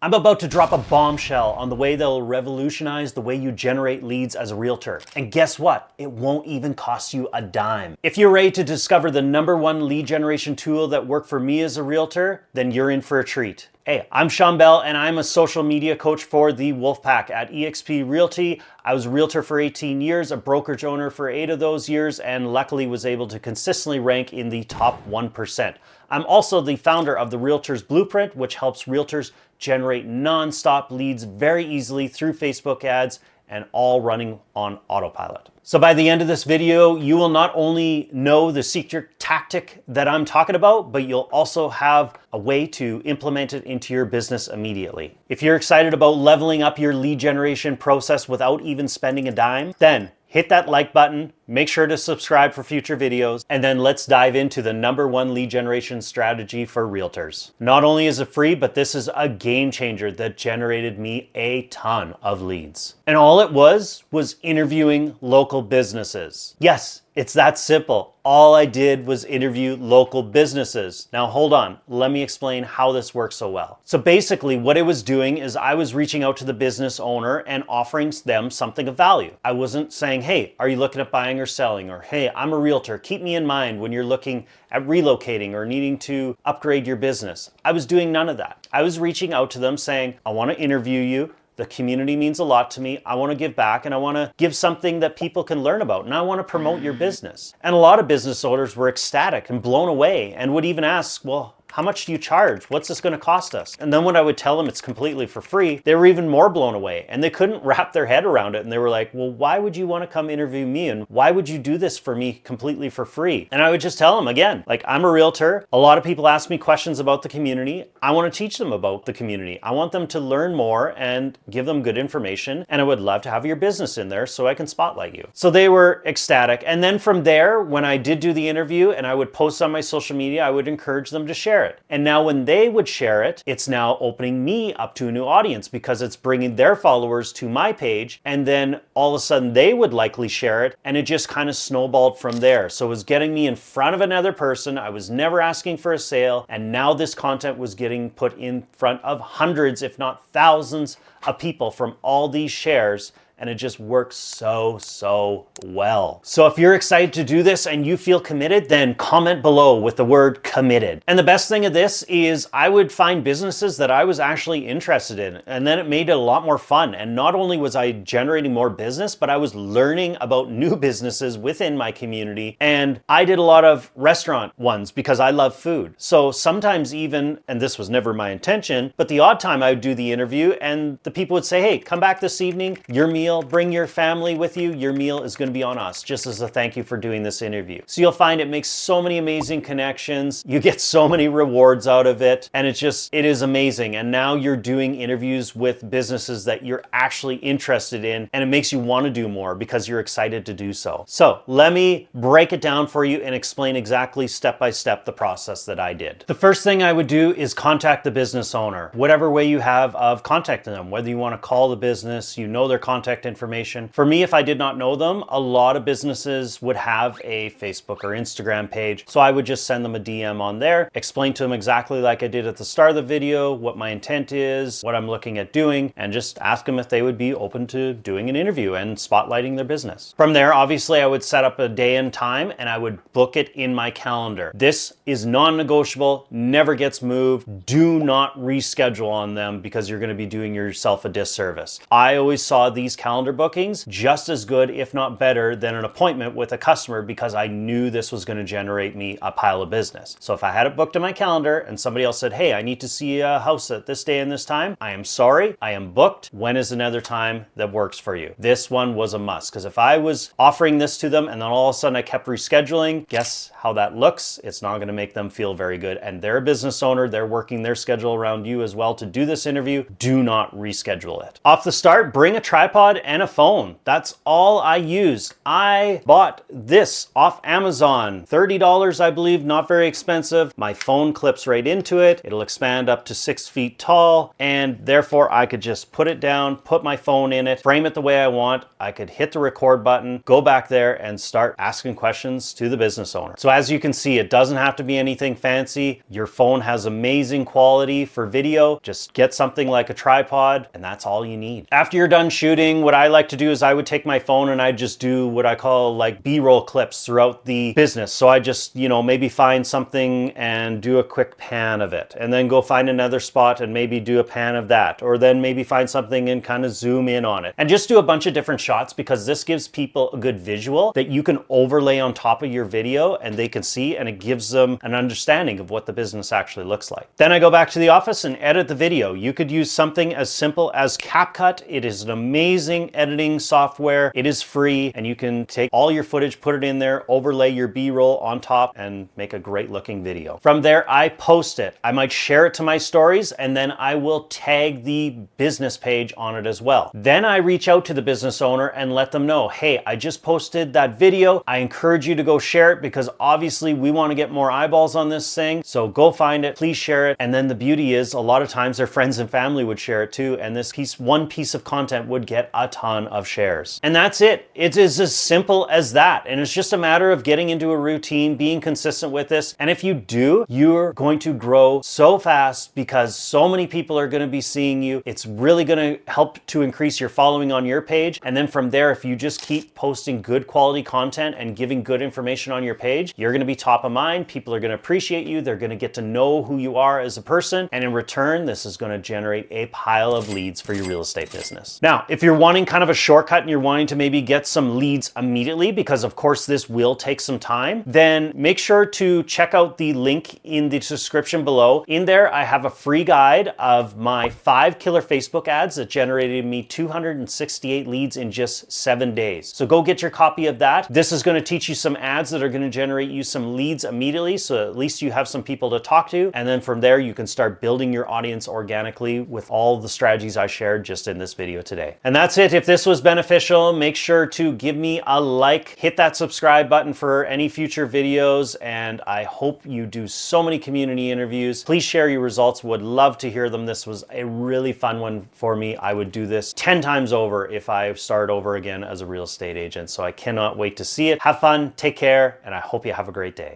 I'm about to drop a bombshell on the way that'll revolutionize the way you generate leads as a realtor. And guess what? It won't even cost you a dime. If you're ready to discover the #1 lead generation tool that worked for me as a realtor, then you're in for a treat. Hey, I'm Shawn Bell and I'm a social media coach for the Wolfpack at eXp Realty. I was a realtor for 18 years, a brokerage owner for 8 of those years, and luckily was able to consistently rank in the top 1%. I'm also the founder of the Realtor's Blueprint, which helps realtors generate non-stop leads very easily through Facebook ads and all running on autopilot. So by the end of this video, you will not only know the secret tactic that I'm talking about, but you'll also have a way to implement it into your business immediately. If you're excited about leveling up your lead generation process without even spending a dime, then hit that like button, make sure to subscribe for future videos, and then let's dive into the #1 lead generation strategy for realtors. Not only is it free, but this is a game changer that generated me a ton of leads. And all it was interviewing local businesses. Yes, it's that simple. All I did was interview local businesses. Now hold on, let me explain how this works so well. So basically what it was doing is I was reaching out to the business owner and offering them something of value. I wasn't saying, hey, are you looking at buying or selling? Or hey, I'm a realtor, keep me in mind when you're looking at relocating or needing to upgrade your business. I was doing none of that. I was reaching out to them saying, I want to interview you. The community means a lot to me. I want to give back and I want to give something that people can learn about, and I want to promote your business. And a lot of business owners were ecstatic and blown away and would even ask, well, how much do you charge? What's this going to cost us? And then when I would tell them it's completely for free, they were even more blown away and they couldn't wrap their head around it. And they were like, well, why would you want to come interview me? And why would you do this for me completely for free? And I would just tell them again, like, I'm a realtor. A lot of people ask me questions about the community. I want to teach them about the community. I want them to learn more and give them good information. And I would love to have your business in there so I can spotlight you. So they were ecstatic. And then from there, when I did do the interview and I would post on my social media, I would encourage them to share it. And now when they would share it, it's now opening me up to a new audience because it's bringing their followers to my page. And then all of a sudden they would likely share it. And it just kind of snowballed from there. So it was getting me in front of another person. I was never asking for a sale. And now this content was getting put in front of hundreds, if not thousands of people from all these shares. And it just works so well. So if you're excited to do this and you feel committed, then comment below with the word committed. And the best thing of this is I would find businesses that I was actually interested in, and then it made it a lot more fun. And not only was I generating more business, but I was learning about new businesses within my community. And I did a lot of restaurant ones because I love food. So sometimes even, and this was never my intention, but the odd time I would do the interview and the people would say, hey, come back this evening, your meal, bring your family with you. Your meal is going to be on us, just as a thank you for doing this interview. So you'll find it makes so many amazing connections. You get so many rewards out of it. And it is amazing. And now you're doing interviews with businesses that you're actually interested in. And it makes you want to do more because you're excited to do so. So let me break it down for you and explain exactly step by step the process that I did. The first thing I would do is contact the business owner, whatever way you have of contacting them, whether you want to call the business, you know their contact information. For me, if I did not know them, a lot of businesses would have a Facebook or Instagram page. So I would just send them a DM on there, explain to them exactly like I did at the start of the video, what my intent is, what I'm looking at doing, and just ask them if they would be open to doing an interview and spotlighting their business. From there, obviously, I would set up a day and time and I would book it in my calendar. This is non-negotiable, never gets moved. Do not reschedule on them because you're going to be doing yourself a disservice. I always saw these calendar bookings just as good, if not better, than an appointment with a customer because I knew this was going to generate me a pile of business. So if I had it booked in my calendar and somebody else said, hey, I need to see a house at this day and this time, I am sorry, I am booked. When is another time that works for you? This one was a must because if I was offering this to them and then all of a sudden I kept rescheduling, guess how that looks? It's not going to make them feel very good. And they're a business owner, they're working their schedule around you as well to do this interview. Do not reschedule it. Off the start, bring a tripod tripod and a phone. That's all I used. I bought this off Amazon, $30 I believe, not very expensive. My phone clips right into it. It'll expand up to 6 feet tall, and therefore I could just put it down, put my phone in it, frame it the way I want. I could hit the record button, go back there and start asking questions to the business owner. So as you can see, it doesn't have to be anything fancy. Your phone has amazing quality for video. Just get something like a tripod and that's all you need. After you're done shooting, what I like to do is I would take my phone and I just do what I call like B-roll clips throughout the business. So I just, maybe find something and do a quick pan of it, and then go find another spot and maybe do a pan of that, or then maybe find something and kind of zoom in on it and just do a bunch of different shots, because this gives people a good visual that you can overlay on top of your video and they can see, and it gives them an understanding of what the business actually looks like. Then I go back to the office and edit the video. You could use something as simple as CapCut. It is an amazing editing software. It is free, and you can take all your footage, put it in there, overlay your B-roll on top, and make a great looking video. From there, I post it. I might share it to my stories, and then I will tag the business page on it as well. Then I reach out to the business owner and let them know, hey, I just posted that video. I encourage you to go share it, because obviously we want to get more eyeballs on this thing. So go find it, please share it. And then the beauty is, a lot of times their friends and family would share it too, and this one piece of content would get a ton of shares. And that's it. It is as simple as that. And it's just a matter of getting into a routine, being consistent with this. And if you do, you're going to grow so fast, because so many people are going to be seeing you. It's really going to help to increase your following on your page. And then from there, if you just keep posting good quality content and giving good information on your page, you're going to be top of mind. People are going to appreciate you. They're going to get to know who you are as a person. And in return, this is going to generate a pile of leads for your real estate business. Now, if you're wanting kind of a shortcut and you're wanting to maybe get some leads immediately, because of course this will take some time, then make sure to check out the link in the description below. In there, I have a free guide of my 5 killer Facebook ads that generated me 268 leads in just 7 days. So go get your copy of that. This is going to teach you some ads that are going to generate you some leads immediately, so at least you have some people to talk to. And then from there, you can start building your audience organically with all the strategies I shared just in this video today. And that's it. If this was beneficial, make sure to give me a like, hit that subscribe button for any future videos, and I hope you do so many community interviews. Please share your results. Would love to hear them. This was a really fun one for me. I would do this 10 times over if I start over again as a real estate agent. So I cannot wait to see it. Have fun, take care, and I hope you have a great day.